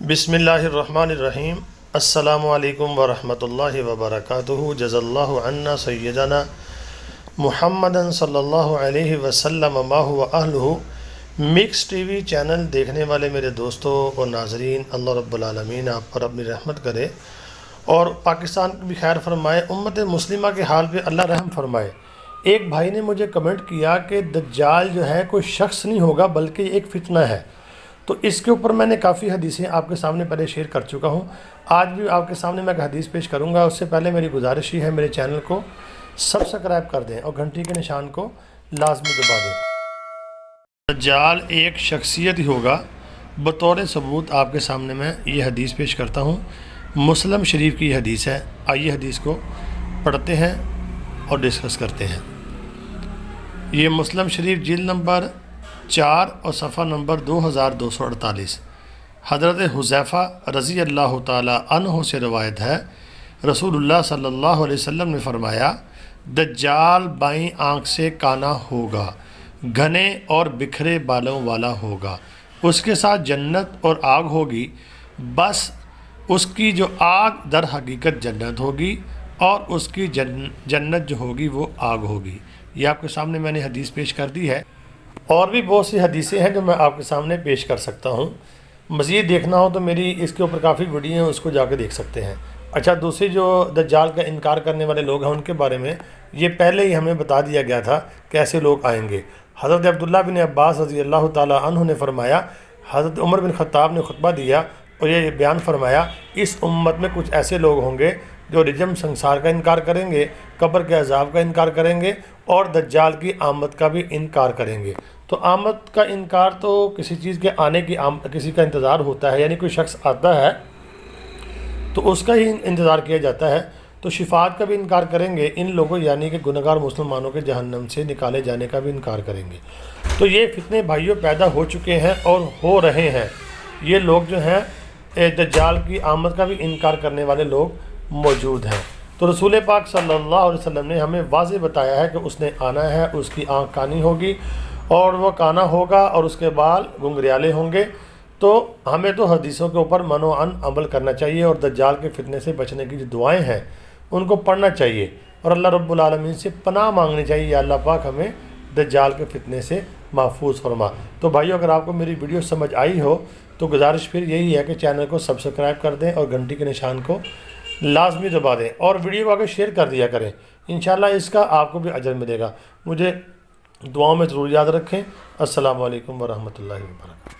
بسم اللہ الرحمن الرحیم۔ السلام علیکم ورحمۃ اللہ وبرکاتہ۔ جزا اللہ عنا سیدنا محمد صلی اللہ علیہ وسلم ما هو اہلہ۔ مکس ٹی وی چینل دیکھنے والے میرے دوستوں اور ناظرین، اللہ رب العالمین آپ پر اپنی رحمت کرے اور پاکستان کی بھی خیر فرمائے، امت مسلمہ کے حال پہ اللہ رحم فرمائے۔ ایک بھائی نے مجھے کمنٹ کیا کہ دجال جو ہے کوئی شخص نہیں ہوگا بلکہ ایک فتنہ ہے، تو اس کے اوپر میں نے کافی حدیثیں آپ کے سامنے پہلے شیئر کر چکا ہوں۔ آج بھی آپ کے سامنے میں ایک حدیث پیش کروں گا۔ اس سے پہلے میری گزارش ہی ہے، میرے چینل کو سبسکرائب کر دیں اور گھنٹی کے نشان کو لازمی دبا دیں۔ دجال ایک شخصیت ہی ہوگا۔ بطور ثبوت آپ کے سامنے میں یہ حدیث پیش کرتا ہوں۔ مسلم شریف کی حدیث ہے، آئیے حدیث کو پڑھتے ہیں اور ڈسکس کرتے ہیں۔ یہ مسلم شریف جلد نمبر 4 اور صفحہ نمبر 2248۔ حضرت حذیفہ رضی اللہ تعالی عنہ سے روایت ہے، رسول اللہ صلی اللہ علیہ وسلم نے فرمایا، دجال بائیں آنکھ سے کانا ہوگا، گھنے اور بکھرے بالوں والا ہوگا، اس کے ساتھ جنت اور آگ ہوگی، بس اس کی جو آگ در حقیقت جنت ہوگی اور اس کی جنت جو ہوگی وہ آگ ہوگی۔ یہ آپ کے سامنے میں نے حدیث پیش کر دی ہے، اور بھی بہت سی حدیثیں ہیں جو میں آپ کے سامنے پیش کر سکتا ہوں۔ مزید دیکھنا ہو تو میری اس کے اوپر کافی ویڈیو ہیں، اس کو جا کے دیکھ سکتے ہیں۔ اچھا، دوسری جو دجال کا انکار کرنے والے لوگ ہیں ان کے بارے میں یہ پہلے ہی ہمیں بتا دیا گیا تھا کہ ایسے لوگ آئیں گے۔ حضرت عبداللہ بن عباس رضی اللہ تعالی عنہ نے فرمایا، حضرت عمر بن خطاب نے خطبہ دیا اور یہ بیان فرمایا، اس امت میں کچھ ایسے لوگ ہوں گے جو رجم سنسار کا انکار کریں گے، قبر کے عذاب کا انکار کریں گے اور دجال کی آمد کا بھی انکار کریں گے۔ تو آمد کا انکار تو کسی چیز کے آنے کی کسی کا انتظار ہوتا ہے، یعنی کوئی شخص آتا ہے تو اس کا ہی انتظار کیا جاتا ہے۔ تو شفاعت کا بھی انکار کریں گے ان لوگوں، یعنی کہ گنہگار مسلمانوں کے جہنم سے نکالے جانے کا بھی انکار کریں گے۔ تو یہ فتنے بھائیوں پیدا ہو چکے ہیں اور ہو رہے ہیں۔ یہ لوگ جو ہیں دجال کی آمد کا بھی انکار کرنے والے لوگ موجود ہیں۔ تو رسول پاک صلی اللہ علیہ وسلم نے ہمیں واضح بتایا ہے کہ اس نے آنا ہے، اس کی آنکھ کانی ہوگی اور وہ کانا ہوگا اور اس کے بال گنگریالے ہوں گے۔ تو ہمیں تو حدیثوں کے اوپر منوعن عمل کرنا چاہیے اور دجال کے فتنے سے بچنے کی جو دعائیں ہیں ان کو پڑھنا چاہیے اور اللہ رب العالمین سے پناہ مانگنی چاہیے، یا اللہ پاک ہمیں دجال کے فتنے سے محفوظ فرما۔ تو بھائیو، اگر آپ کو میری ویڈیو سمجھ آئی ہو تو گزارش پھر یہی ہے کہ چینل کو سبسکرائب کر دیں اور گھنٹی کے نشان کو لازمی دبا دیں اور ویڈیو کو آگے شیئر کر دیا کریں۔ انشاءاللہ اس کا آپ کو بھی اجر ملے گا۔ مجھے دعاؤں میں ضرور یاد رکھیں۔ السلام علیکم ورحمۃ اللہ وبرکاتہ۔